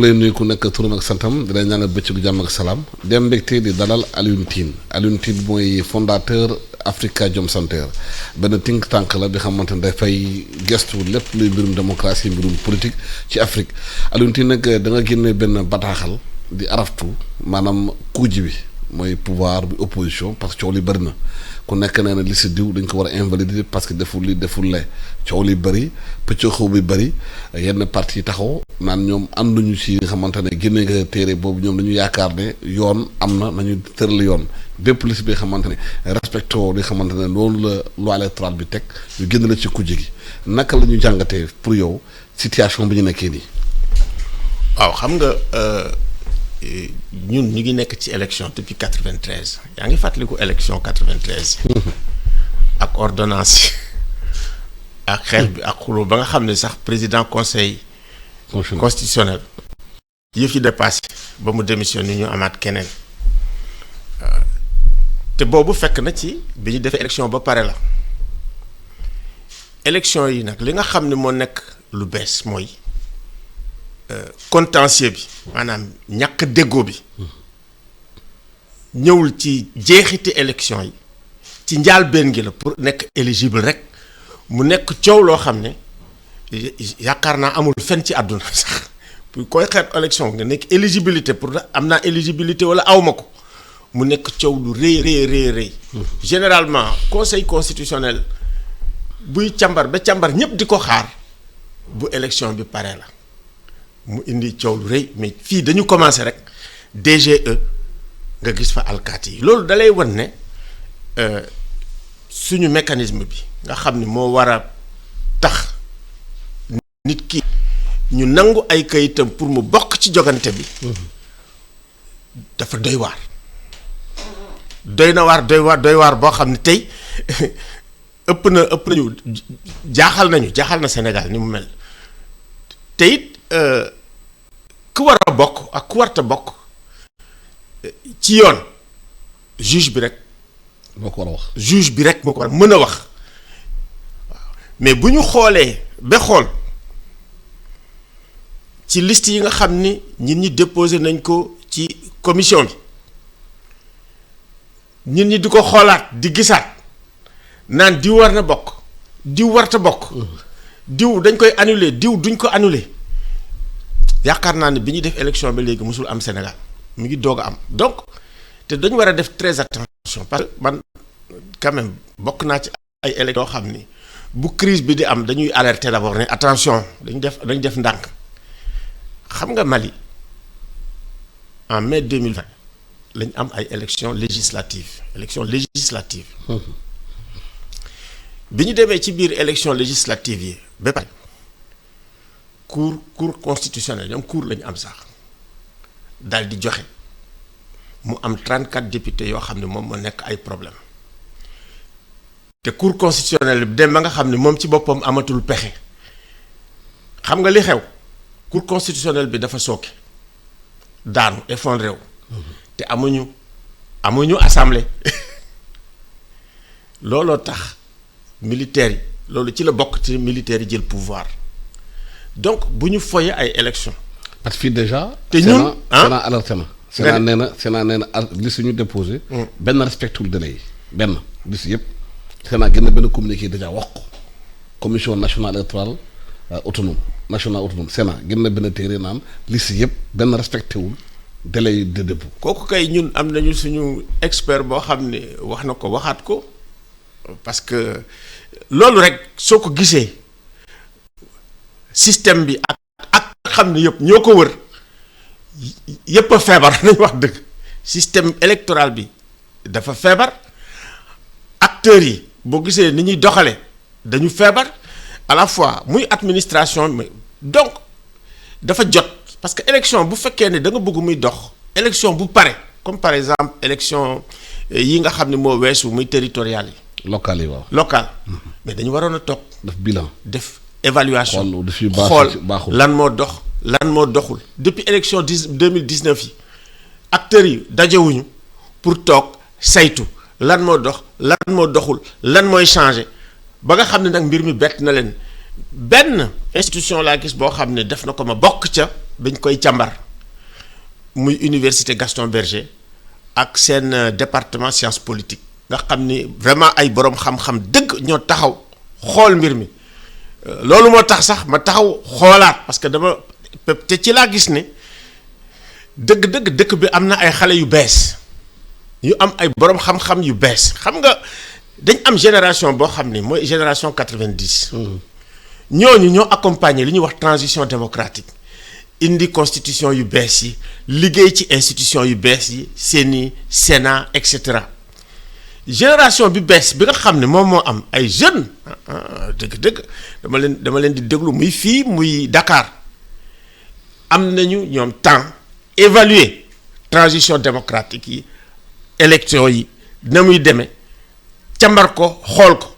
lay nuyu ku nekk turam ak santam di lay ñaanal bëccëgu jàmm ak salaam dem mbégte di dalal Alioune Tine mooy fondateur Afrikajom Center benn think tank la bi xamante ne dafay gestu lépp luy mbirum démocratie mbirum politique ci Afrique Alioune Tine nag da nga génne benn bataaxal di araftu maanaam kuuji bi mooy pouvoir bi opposition parce que coow li bëri na ku nekk nee na li si diw dañ ko war a invalider parce que deful li deful le coow li bëri pëccoo xaw bi bëri yenn parti yi taxaw naan ñoom ànduñu ci nga xamante ne génne nga téere boobu ñoom dañu yaakaar ne yoon am na nañu tëral yoon bépp liste bi nga xamante ne respecté woo li nga xamante ne loolu la loi électorale bi teg ñu génn la ci kujje gi naka la ñu jàngatee pour yow situation bi ñu nekkee nii. waaw xam nga ñun ñu ngi nekk ci élection depuis 93 yaa ngi fàttaliku élection 93. ak ordonnance ak xeex bi ak xuloo ba nga xam ne sax président conseil constitutionnel yëf yi dépassé ba mu démissionné ñu amaat keneen te boobu fekk na ci bi ñu defee élection ba pare la élection yi nag li nga xam ne moo nekk lu bees mooy contentieux bi maanaam ñàkk déggoo bi ñëwul ci jeexiti élection yi ci njaalbeen gi la pour nekk éligible rek mu nekk coow loo xam ne yaakaar naa amul fenn ci àdduna sax pour koy xeet élection nga nekk éligibilité pour am naa éligibilité wala awma ko mu nekk coow lu rëy généralement conseil constitutionnel buy càmbar ba càmbar ñëpp di ko xaar bu élection bi pare la mu indi coow lu rëy mais fii dañu commencé rek DGE nga gis fa alkaati yi loolu dalay wan ne suñu mécanisme bi nga xam ni moo war a tax nit ki ñu nangu ay kayitam pour mu bokk ci jogante bi dafa doy waar doy waar boo xam ne tey ëpp nañu jaaxal na Sénégal ni mu mel te it ku war a bokk ak ku warta bokk ci yoon juge bi rek moo ko war a wax juge bi rek moo ko war a mën a wax waaw mais bu ñu xoolee ba xool ci liste yi nga xam ni nit ñi déposé nañ ko ci commission bi nit ñi di ko xoolaat di gisaat naan diw war na bokk diw warta bokk diw dañ koy annuler diw duñ ko annuler yaakaar naa ne bi ñuy def élection ba léegi musul am Sénégal mu ngi doog a am donc te dañu war a def très attention parce que man quand même bokk naa ci ay élections yoo xam ni bu crise bi di am dañuy alerter d'abord ne attention dañu def ndànk xam nga Mali en mai 2020 lañ am ay élections législatives bi ñu demee ci biir élections législatives yi ba pare cour constitutionnel ñoom cour lañu am sax daal di joxe mu am 34 députés yoo xam ne moom moo nekk ay problème te cour constitutionnel bi dem ba nga xam ne moom ci boppam amatul pexe xam nga li xew cour constitutionnel bi dafa sooke daanu effondré wu te amuñu assemblée looloo tax militaires yi loolu ci la bokk ci militaires yi jël pouvoir donc bu ñu foyee ay élections. parce que fii déjà. te ñun Sénat alerté na. Sénat nee na liste ñu déposé. benn respectul délai yi benn liste yëpp. Sénat génn benn communiqué déjà wax ko commission nationale électorale autonome Sénat génn benn téere naan liste yëpp benn respecté wul délai yi de dépôt. kooku kay ñun am nañu suñu expert boo xam ne wax na ko waxaat ko parce que loolu rek soo ko gisee. système bi ak xam ne yëpp ñoo ko wër yëpp a feebar nañ wax dëgg système électoral bi dafa feebar acteurs yi boo gisee ni ñuy doxale dañu feebar à la fois muy administration mais donc dafa jot parce que élection bu fekkee ne da nga bëgg muy dox élection bu pare comme par exemple élection yi nga xam ne moo weesu muy territorial yi local yi waaw local mais dañu waroon a toog def bilan def évaluation xool lan moo dox lan moo doxul depuis élection 2019 yi acteurs yi dajewuñu pour toog saytu lan moo dox lan moo doxul lan mooy changé ba nga xam ne nag mbir mi bett na leen benn institution laa gis boo xam ne def na ko ma bokk ca bañ koy càmbar muy université Gaston Berger ak seen département sciences politiques nga xam ni vraiment ay borom xam-xam dëgg ñoo taxaw xool mbir mi loolu moo tax sax ma taxaw xoolaat parce que dama te ci laa gis ne dëgg-dëgg dëkk bi am na ay xale yu bees yu am ay borom xam-xam yu bees xam nga dañ am génération boo xam ni mooy génération 90. ñooñu ñoo accompagner li ñuy wax transition démocratique indi constitution yu bees yi liggéey ci institution yu bees yi seeni Sénat et cetera génération bi bees bi nga xam ne moom moo am ay jeunes dëgg-dëgg dama leen di déglu muy fii muy Dakar am nañu ñoom temps évaluer transition démocratique yi élection yi na muy demee càmbar ko xool ko.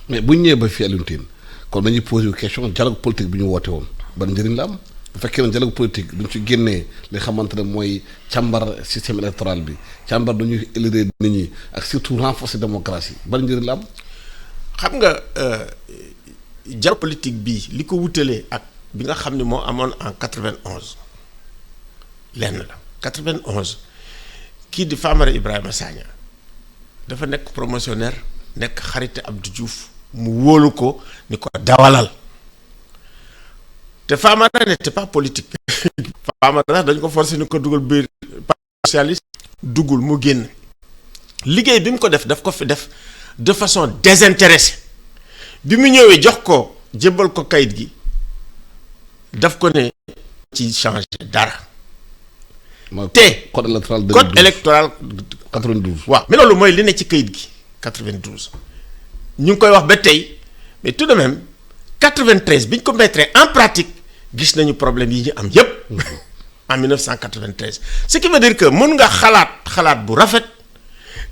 mais bu ñu ñëwee ba fii Alioune Tine kon dañuy posé question dialogue politique bi ñu woote woon ban njëriñ la am bu fekkee ne dialogue politique duñ ci génnee li xamante ne mooy càmbar système électoral bi càmbar dañuy élire nit ñi ak surtout renforcer démocratie ban njëriñ la am. xam nga dialogue politique bii li ko wutalee ak bi nga xam ne moo amoon en 91 lenn la 91 kii di Famara Ibrahima Sagna dafa nekk promotionnaire nekk xarit Abdou Diouf mu wóolu ko ni ko dawalal te Famara n'était pas politique Famara dañ ko forcé ni ko dugal biir socialiste duggul mu génn liggéey bi mu ko def daf ko fi def de façon désintéressée bi mu ñëwee jox ko jébbal ko kayit gi daf ko ne ci changer dara te code électoral 92 waaw mais loolu mooy li ne ci kayit gi 92 ñu ngi koy wax ba tey mais tout de même 93 bi ñu ko mettre en pratique gis nañu problème yi ñu am yépp en 1993 ce qui veut dire que mën nga xalaat bu rafet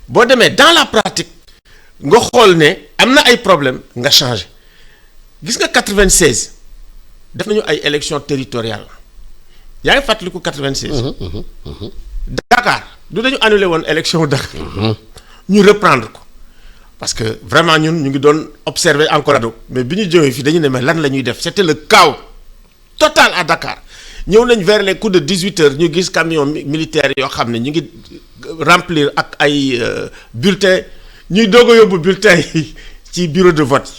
boo demee dans la pratique nga xool ne am na ay problème nga changer gis nga 96 def nañu ay élections territoriales yaa ngi fàttaliku 96. Dakar du dañu annulé woon élection Dakar. ñu reprendre ko parce que vraiment ñun ñu ngi doon observer encore mais bi ñu jógee fii dañu ne mais lan la ñuy def c'était le chaos total à Dakar ñëw nañ vers les coups de 18h ñu gis camion militaire yoo xam ne ñu ngi remplir ak ay bulletins ñuy doog a yóbbu bulletins yi ci bureau de vote.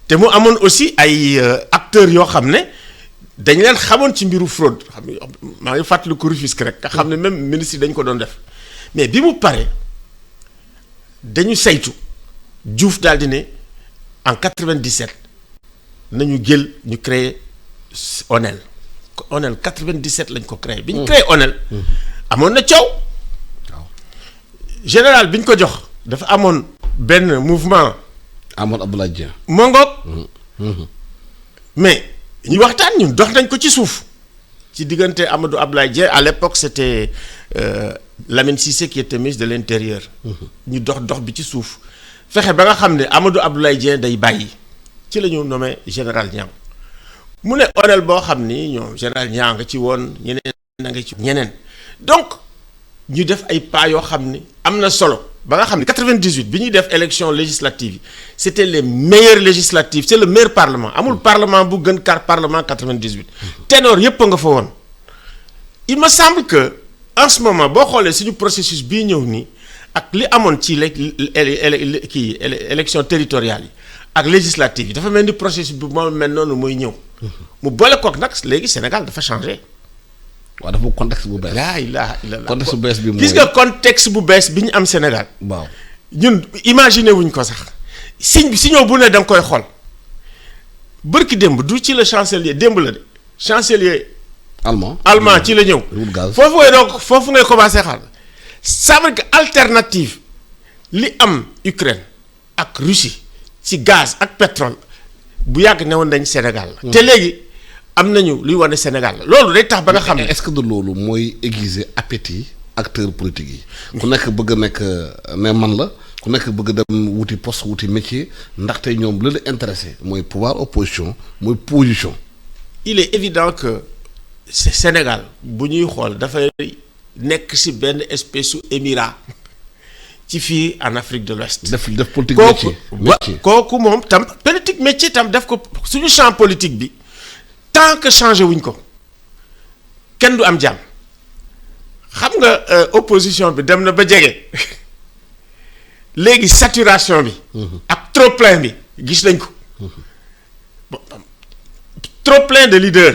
te mu amoon aussi ay acteurs yoo xam ne dañ leen xamoon ci mbiru fraude xam nga maa ngi fàttaliku Rufisque rek nga xam ne même ministre yi dañ ko doon def mais bi mu paree dañu saytu Diouf daal di ne en 97 nañu jël ñu créer ONEL 97 lañ ko créé. bi ñu créé ONEL. amoon na coow. général bi ñu ko jox dafa amoon benn mouvement. Amadou Abdoulaye Dieng. Mongoog. mais ñu waxtaan ñun dox nañ ko ci suuf ci diggante Amadou Abdoulaye Dieng à l'époque c'était Lamine Cissé qui était ministre de l'intérieur. ñu dox bi ci suuf fexe ba nga xam ne Amadou Abdoulaye Dieng day bàyyi ci la ñu nommé général Niang mu ne ONEL boo xam ni ñoom général Niang nga ci woon ñeneen na nga ci ñeneen donc ñu def ay pas yoo xam ni am na solo. ba nga xam ne 98 bi ñuy def élection législative yi c'était les meilleures législatives c'est le meilleur parlement amul parlement bu gën car parlement 98 ténor yépp a nga fa woon il me semble que en ce moment boo xoolee suñu processus bii ñëw nii ak li amoon ci élection territoriale yi ak législative yi dafa mel ni processus bi moo mel noonu mooy ñëw mu boole kook nag léegi Sénégal dafa changé. waaw dafa contexte bu bees. laa ilaaha illallah contexte bu bees bi mooy gis nga contexte bu bees bi ñu am Sénégal. waaw ñun imaginer wuñ ko sax signal bu ne da nga koy xool bërki démb du ci la chancelier démb la de chancelier. allemand ci la ñëw. foofu ngay commencer xaar ça veut dire que alternative li am Ukraine ak Russie ci gaz ak pétrole bu yàgg newoon nañ Sénégal la. te léegi. am nañu luy wane Sénégal la loolu day tax ba nga xam ne est-ce que de loolu mooy aiguiser appétit acteurs politiques yi ku nekk bëgg a nekk ne man la ku nekk bëgg dem wuti poste wuti métier ndaxte ñoom li la intéressé mooy pouvoir opposition mooy position. il est évident que Sénégal bu ñuy xool dafay nekk ci benn espèce su émirat ci fii en Afrique de l'Ouest. def politique métier kooku moom tam politique métier tam def ko suñu champ politique bi. tant que changé wuñ ko kenn du am jàmm. xam nga opposition bi dem na ba jege léegi saturation bi. ak trop plein bi gis nañ ko. trop plein de leader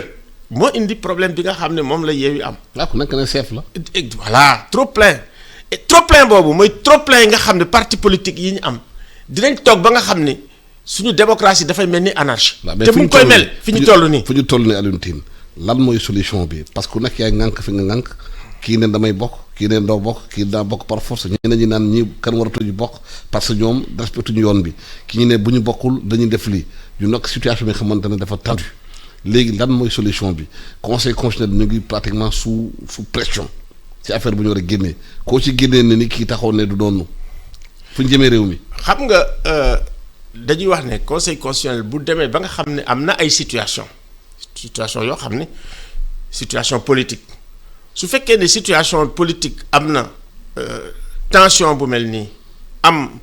moo indi problème bi nga xam ne moom la Yewwi am. waaw ku nekk ne chef la. voilà trop plein et trop plein boobu mooy trop plein yi nga xam ne parti politique yi ñu am dinañ toog ba nga xam ne suñu démocratie dafay mel ni anarchie. te mu ngi koy mel fi ñu toll nii. fu ñu toll nii Alioune Tine lan mooy solution bi parce que ku nekk yaay ŋànk fi nga ŋànk kii ne damay bokk kii ne doo bokk kii daa bokk par force ñeneen ñi naan ñi kan waratuñu bokk parce que ñoom respectuñu yoon bi ki ñu ne bu ñu bokkul dañuy def lii ñu nekk situation bi nga xamante ne dafa tendu léegi lan mooy solution bi conseil constitutionnel ñu ngi pratiquement sous pression ci affaire bu ñu war a génnee koo ci génnee ne ni kii taxaw ne du doonu fu ñu jëmee réew mi. xam nga dañuy wax ne conseil constitutionnel bu demee ba nga xam ne am na ay situation yoo xam ne situation politique su fekkee ne situation politique am na tension bu mel nii am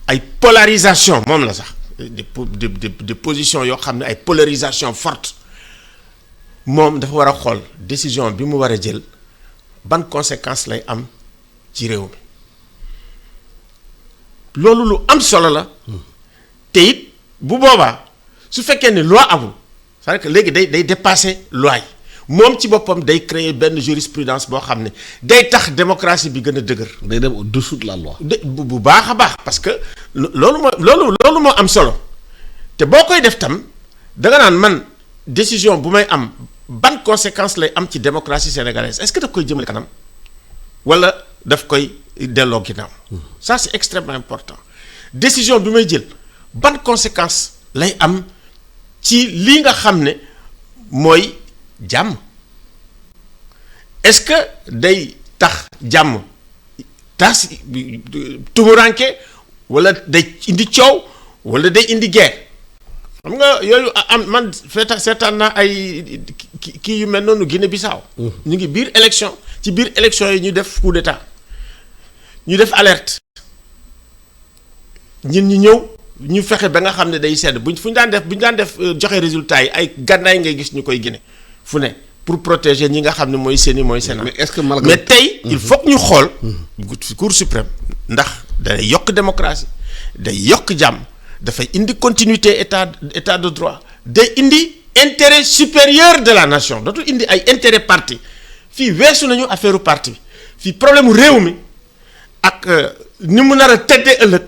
ay polarisation moom la sax des positions yoo xam ne ay polarisation forte moom dafa war a xool décision bi mu war a jël ban conséquence lay am ci réew mi loolu lu am solo la te it bu boobaa su fekkee ne loi amul c'est-à-dire que léegi day dépasser loi yi moom ci boppam day créer benn jurisprudence boo xam ne day tax démocratie bi gën a dëgër. day dem au-dessous de la loi. bu baax a baax parce que loolu moo am solo te boo koy def tam da nga naan man décision bu may am ban conséquence lay am ci démocratie sénégalaise est-ce que daf koy jëmale kanam wala daf koy delloo ginnaaw. Ça c'est extrêmement important décision bi may jël ban conséquence lay am ci lii nga xam ne mooy. jàmm est-ce que day tax jàmm tas tumuranke wala day indi coow wala day indi guerre xam nga yooyu am man seetaan naa ay kii yu mel noonu Guinée-Bissau ñu ngi biir élection ci biir élection yi ñu def coup d'état ñu def alerte ñun ñu ñëw ñu fexe ba nga xam ne day sedd bu ñu daan def joxe résultat yi ay gànnaay ngay gis ñu koy Guinée fu ne pour protéger ñi nga xam ne mooy Sénat mais est-ce que mais tey il faut que ñu xool Cour suprême ndax day yokk démocratie day yokk jàmm dafay indi continuité état de droit day indi intérêt supérieur de la nation dootul indi ay intérêt parti fii weesu nañu affaire parti fii problème mu réew mi ak ni mu nar a tëddee ëllëg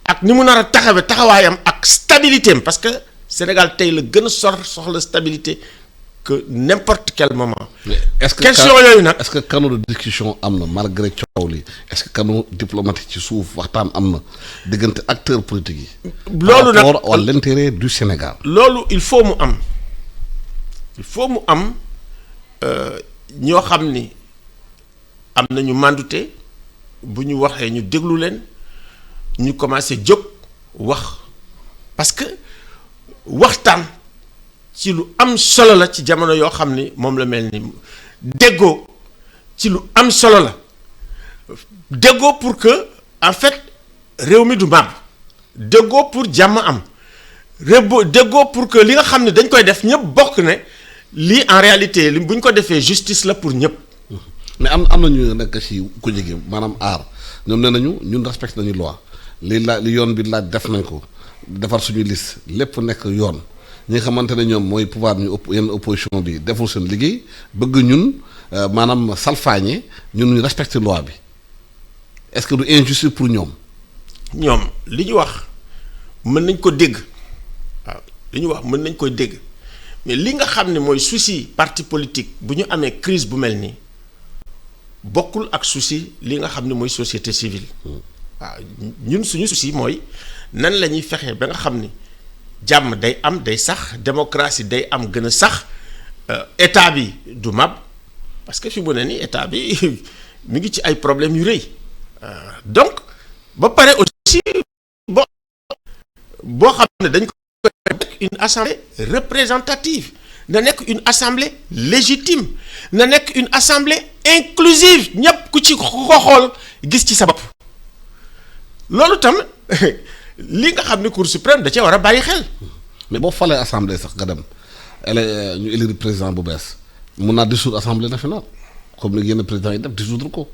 ak ni mu nar a taxawaayam ak stabilité am parce que Sénégal tey la gën a soxla stabilité que n'importe quel moment. est-ce que question yooyu nag. est-ce que canaux de discussion am na malgré coow li est-ce que canaux diplomatique ci suuf waxtaan am na diggante acteurs politiques yi. loolu nag par rapport à l'intérêt du Sénégal. loolu il faut mu am ñoo xam ni am nañu mandute bu ñu waxee ñu déglu leen ñu commencé jóg wax parce que waxtaan. ci lu am solo la ci jamono yoo xam ni moom la mel ni déggoo ci lu am solo la déggoo pour que en fait réew mi du màbb déggoo pour jàmm am déggoo pour que li nga xam ne dañ koy def ñëpp bokk ne lii en réalité li bu ñu ko defee justice la pour ñëpp. mais am na ñu nekk ci ku jege maanaam aar ñoom nee nañu ñun respecté nañu loi li yoon bi laaj def nañ ko defar suñuy liste lépp nekk yoon. ñi nga xamante ne ñoom mooy pouvoir ñu yenn opposition bi deful seen liggéey bëgg ñun maanaam salfaañe ñun ñu respecter loi bi est-ce que du injustice pour ñoom. ñoom li ñu wax mën nañ ko dégg waaw li ñu wax mën nañ koy dégg mais li nga xam ne mooy souci parti politique bu ñu amee crise bu mel nii bokkul ak souci li nga xam ne mooy société civile. waaw ñun suñu souci mooy nan la ñuy fexe ba nga xam ni. jàmm day am day sax démocratie day am gën a sax état bi du mab parce que fi mu ne nii état bi mi ngi ci ay problèmes yu rëy donc ba pare aussi boo xam ne dañ ko nekk une assemblée représentative na nekk une assemblée légitime na nekk une assemblée inclusive ñépp ku ci ko xool gis ci sa bopp loolu tam li nga xam ne Cour suprême da cee war a bàyyi xel. mais boo falee assemblée sax nga dem ñu élire président bu bees mun naa dissoudre assemblée nationale comme ni yenn président yi def dissoudre ko.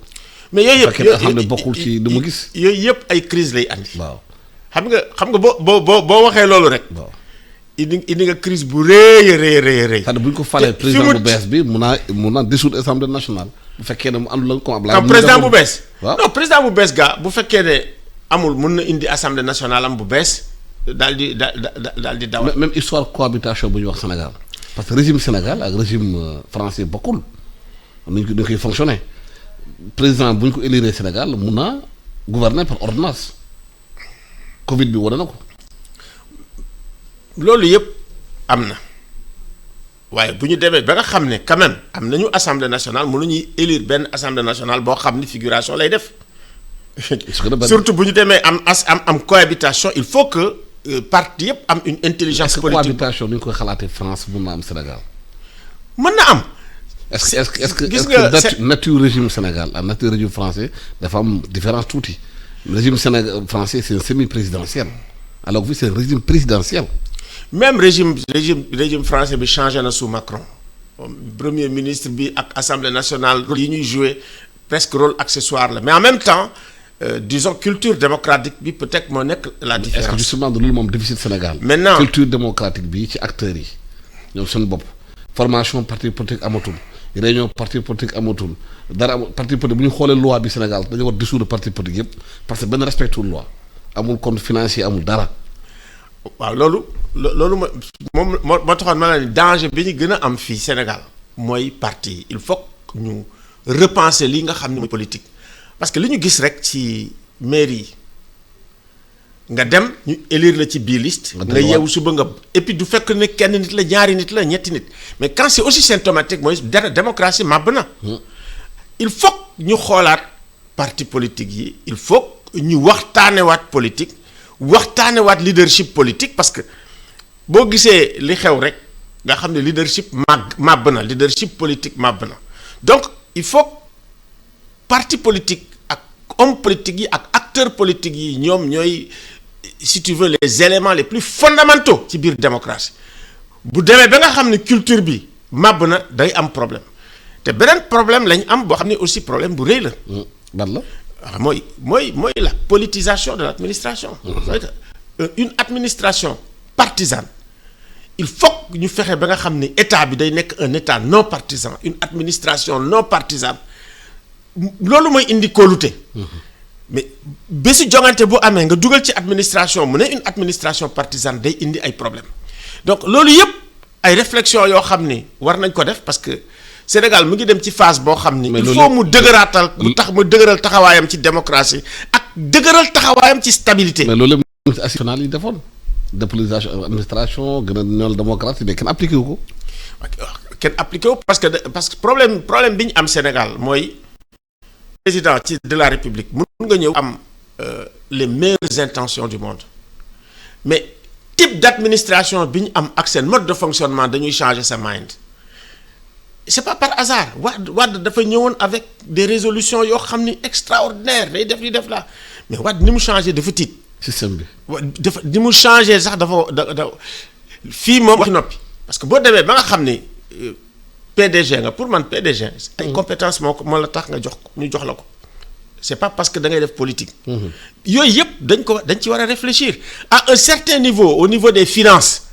mais yooyu yëpp fekkee assemblée bokkul ci li mu gis. yooyu yëpp ay crise lay andi. waaw xam nga boo waxee loolu rek. waaw indi nga crise bu rëy a rëy. c'est-à-dire bu ñu ko falee président bu bees bi mun naa dissoudre assemblée nationale bu fekkee ne mu àndul ak comme Ablaye. président bu bees. waaw non président bu bees gaa bu fekkee ne amul mun na indi assemblée nationale am bu bees daal di dawal. même histoire cohabitation bu ñu wax Sénégal parce que régime Sénégal ak régime français bokkul ni ñu koy fonctionner président bu ñu ko élire Sénégal mun naa gouverner par ordonnance Covid bi wane na ko. loolu yëpp am na waaye bu ñu demee ba nga xam ne quand même am nañu assemblée nationale mënuñuy élire benn assemblée nationale boo xam ni figuration lay def. surtout bu ñu demee am cohabitation il faut que parti yëpp am une intelligence politique. cohabitation ni ñu koy xalaatee France mun na am Sénégal. mën na am. est-ce que gis nga nature régime Sénégal ak nature régime français dafa am différence tuuti régime Sénégal français c'est un semi-présidentiel alors que c'est un régime présidentiel. même régime français bi changé na sous Macron premier ministre bi ak assemblée nationale yi ñuy jouer presque rôle accessoire la mais en même temps disons culture démocratique bi peut-être moo nekk la différence. est-ce que justement de loolu moom déficit Sénégal. maintenant culture démocratique bi ci acteurs yi ñoom seen bopp formation parti politique amatul réunion parti politique amatul dara amul parti politique bu ñu xoolee loi bi Sénégal dañu war dissoudre parti politique yëpp parce que benn respectul loi amul compte financier amul dara. waaw loolu moo taxoon ma ne danger bi ñu gën a am fii Sénégal mooy parti yi il faut ñu repenser li nga xam ne mooy politique parce que li ñu gis rek ci mairie yi nga dem ñu élire la ci bii liste nga yeewu suba nga et puis du fekk ne kenn nit la ñaari nit la ñetti nit mais quand c'est aussi symptomatique mooy démocratie màbb na il faut ñu xoolaat parti politique yi il faut ñu waxtaanewaat politique waxtaanewaat leadership politique parce que boo gisee li xew rek nga xam ne leadership màbb na leadership politique màbb na donc il faut parti politique ak homme politique yi ak acteurs politiques yi ñoom ñooy si tu veux les éléments les plus fondamentaux ci biir démocratie bu demee ba nga xam ne culture bi màbb na day am problème te beneen problème lañ am boo xam ne aussi problème bu rëy la. ban la. mooy la politisation de l'administration. Une administration partisane il faut ñu fexe ba nga xam ne état bi day nekk un état non partisan une administration non partisane loolu mooy indi kóolute. mais bési jongante bu amee nga dugal ci administration mu ne une administration partisane day indi ay problèmes donc loolu yëpp ay réflexions yoo xam ni war nañ ko def parce que Sénégal mu ngi dem ci phase boo xam ni. il faut mu dëgëraatal mu dëgëral taxawaayam ci démocratie ak dëgëral taxawaayam ci stabilité. mais loolu yëpp ci national yi defoon dépolitisation administration gën a ñool démocratie mais kenn appliqué wu ko. kenn appliqué wu parce que problème bi ñu am Sénégal mooy. président de la République mën nga ñëw am les meilleures intentions du monde mais type d'administration bi ñu am ak seen mode de fonctionnement dañuy changer sa mind c'est pas par hasard Wade dafa ñëwoon avec des résolutions yoo xam ni extraordinaire day def li def la mais Wade ni mu changer dafa tiit système bi dafa ni mu changer sax dafa fii moom wax noppi parce que boo demee ba nga xam ni PDG nga pour man PDG ay compétence moo la tax nga jox ko ñu jox la ko c'est pas parce que da ngay def politique yooyu yëpp dañ ci war a réfléchir à un certain niveau au niveau des finances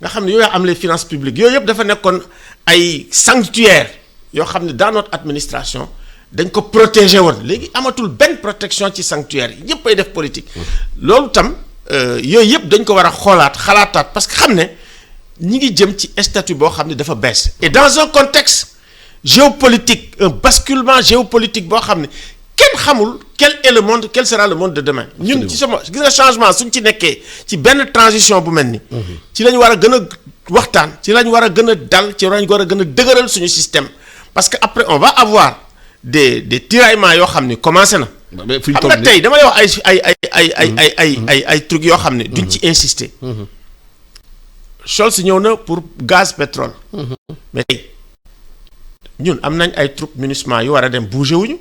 nga xam ne yooyu am les finances publiques yooyu yëpp dafa nekkoon ay sanctuaires yoo xam ne dans notre administration dañ ko protéger woon léegi amatul benn protection ci sanctuaire yi yëpp ay def politique loolu tam yooyu yëpp dañ ko war a xalaataat parce que xam ne ñi ngi jëm ci statut boo xam ne dafa bees et dans un contexte géopolitique un basculement géopolitique boo xam ne kenn xamul quel sera le monde de demain ñun ci sama gis nga changement suñ ci nekkee ci benn transition bu mel ni ci la ñu war a gën a waxtaan ci la ñu war a gën a dal ci la ñu war a gën a dëgëral suñu système parce que après on va avoir des tiraillements yoo xam ni commencé na xam nga tey dama lay wax ay trucs yoo xam ne duñ ci insister Scholz ñëw na pour gaz pétrole mais tey ñun am nañ ay troupes MINUSMA yu war a dem bouger wuñu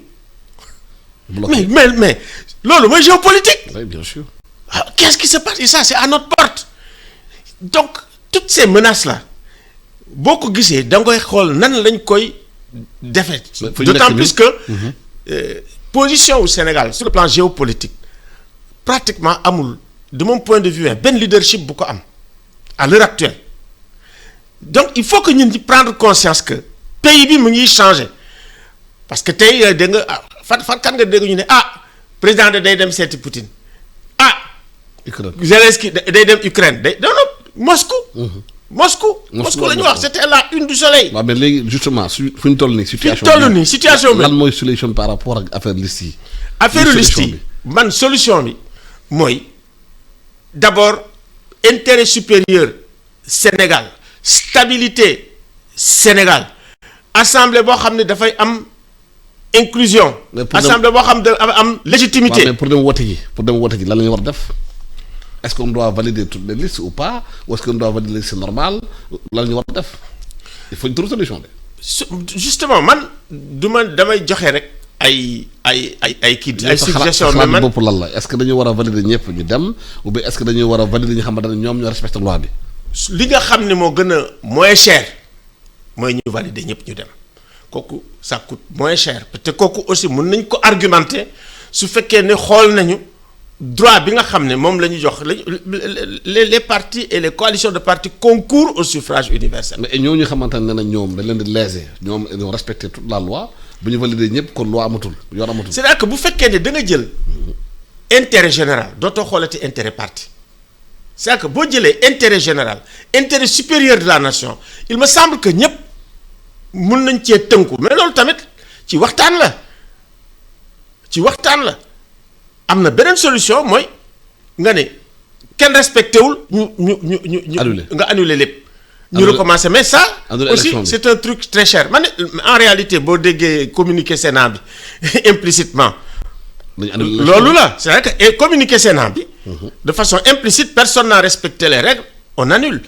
mais loolu mooy géopolitique. Oui, bien sûr. Qu'est-ce qui se passe et ça c'est à notre porte donc toutes ces menaces là boo ko gisee da ngay xool nan lañ koy defee. d'autant plus que position au Sénégal sur le plan géopolitique pratiquement amul de mon point de vue benn leadership bu ko am à l'heure actuelle donc il faut que ñun di prendre conscience que pays bi mu ngi changer parce que tey dégg nga fan kan nga dégg ñu ne président de day dem seeti Poutine Zelensky day dem Ukraine non Moscou. Moscou la ñu wax c'était la une du soleil. waaw mais léegi justement fu ñu toll nii. situation bi lan mooy solution par rapport ak affaire liste yi. affaire liste yi man solution bi mooy d'abord intérêt supérieur Sénégal stabilité Sénégal assemblée boo xam ne dafay am inclusion. assemblée boo xam ne am légitimité. mais pour dem wote ji lan la ñu war a def. Est-ce qu'on doit valider toutes les listes ou pas ou est-ce qu'on doit valider les listes normales lan la ñu war a def il faut une autre solution de. justement man damay joxe rek ay kii ay suggestions mais man bopp lan la est-ce que dañu war a valider ñëpp ñu dem ou bien est-ce que dañu war a valider ñi xamante ne ñoom ñoo respecté loi bi. li nga xam ne moo gën a moins cher mooy ñu valider ñëpp ñu dem kooku ça coûte moins cher te kooku aussi mën nañ ko argumenter su fekkee ne xool nañu. droit bi nga xam ne moom la ñu jox les partis et les coalitions de partis concourent au suffrage universel. mais ñooñu xamante ne ñoom dañ leen di léser ñoom ils ont respecté toute la loi bu ñu valider ñëpp kon loi amatul yoon amatul. c'est-à-dire que bu fekkee ne da nga jël intérêt général dootoo xoolati intérêt parti c'est-à-dire que boo jëlee intérêt général intérêt supérieur de la nation il me semble que ñëpp mun nañ cee tënku mais loolu tamit ci waxtaan la. am na beneen solution mooy nga ne kenn respecté wul ñu nga annuler lépp. ñu recommencer mais ça. aussi c'est un truc très cher man en réalité boo déggee communiqué Sénat bi implicitement. loolu la c'est-à-dire que communiqué Sénat bi. de façon implicite personne n'a respecté les règles on annule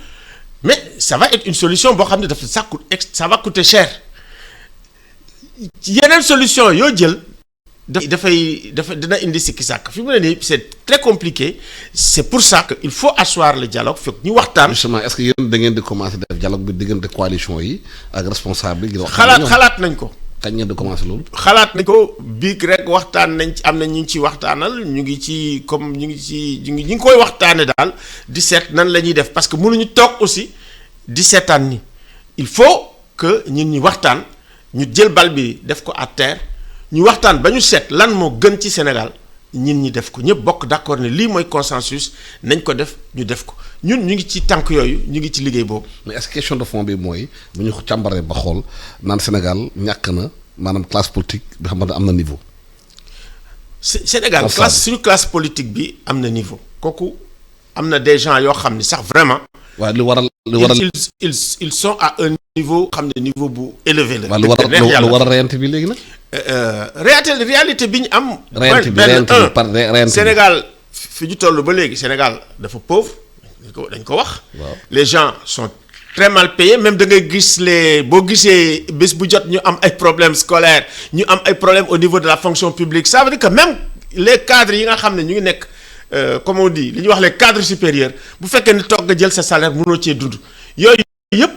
mais ça va être une solution boo xam ne ça va coûter cher yeneen solution yoo jël. dina indi sikki sàkk fi mu ne nii c'est très compliqué c'est pour ça que il faut asseoir le dialogue fekk ñu waxtaan. justement est-ce que yéen da ngeen di commencer def dialogue bi diggante coalition yi ak responsable yi. xalaat nañ ko. kañ ngeen di commencer loolu. xalaat nañ ko biig rek waxtaan nañ ci am na ñu ngi ci waxtaanal ñu ngi koy waxtaane daal di seet nan la ñuy def parce que mënuñu toog aussi di seetaan ni il faut que ñun ñi waxtaan ñu jël bal bi def ko à terre. ñu waxtaan ba ñu seet lan moo gën ci Sénégal ñi def ko ñëpp bokk d'accord ne lii mooy consensus nañ ko def ñu def ko ñun ñu ngi ci tànk yooyu ñu ngi ci liggéey boobu. mais est-ce que question de fond bi mooy bu ñu càmbaree ba xool naan Sénégal ñàkk na maanaam classe politique bi xam ne am na niveau. Sénégal suñu classe politique bi am na niveau kooku am na des gens yoo xam ni sax vraiment. waaw lu waral ils sont à un niveau xam ne niveau bu élevé la. lu war a reyante bi léegi nag. réalité bi ñu am. Sénégal fi ñu toll ba léegi Sénégal dafa pauvre dañ ko wax. les gens sont très mal payés même da ngay gis boo gisee bés bu jot ñu am ay problèmes scolaires ñu am ay problèmes au niveau de la fonction publique ça veut dire que même les cadres yi nga xam ne ñu ngi nekk comme on dit li ñuy wax les cadres supérieurs bu fekkee ni toog nga jël sa salaire mënoo cee dund yooyu yëpp.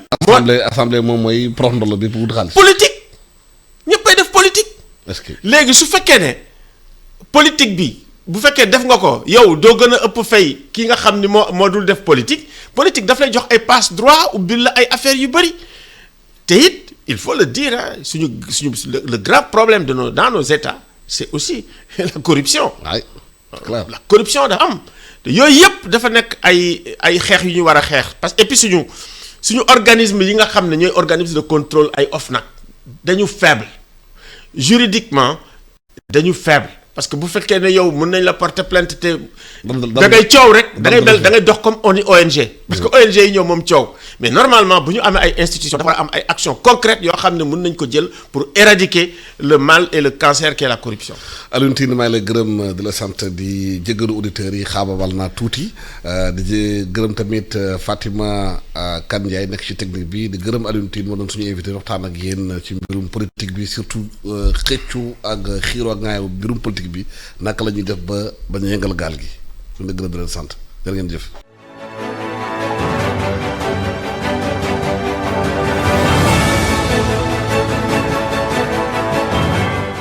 assemblée moom mooy prox ndolo bi pour wut xaalis. politique ñëppay def politique. est-ce que léegi su fekkee ne politique bi bu fekkee def nga ko yow doo gën a ëpp fay ki nga xam ni moo dul def politique daf lay jox ay passe droit ubbil la ay affaires yu bëri te it il faut le dire suñu le grand problème dans nos États c'est aussi la corruption. Ouais, clair. La corruption dafa am te yooyu yëpp dafa nekk ay xeex yu ñu war a xeex parce que et puis suñu organisme yi nga xam ne ñooy organisme de contrôle ay OFNAC dañu faible. Juridiquement dañu faible parce que bu fekkee ne yow mën nañ la porter plainte te da ngay coow rek da ngay dox comme ONG parce que ONG yi ñoom moom coow mais normalement bu ñu amee ay institutions dafa am ay actions concrètes yoo xam ne mën nañ ko jël pour éradiquer le mal et le cancer qui est la corruption. Alioune Tine maa ngi lay gërëm di la sant di jégalu auditeurs yi xaababal naa tuuti di gërëm tamit Fatima Kane Ndiaye nekk ci technique bi di gërëm Alioune Tine ma doon suñu invité waxtaan ak yéen ci mbirum politique bi surtout xëccu ak xiiroo ak ngaayo mbirum politique bi naka la ñuy def ba ñu yëngal gaal gi suñu la gërëm di leen sant jërë ngeen jëf.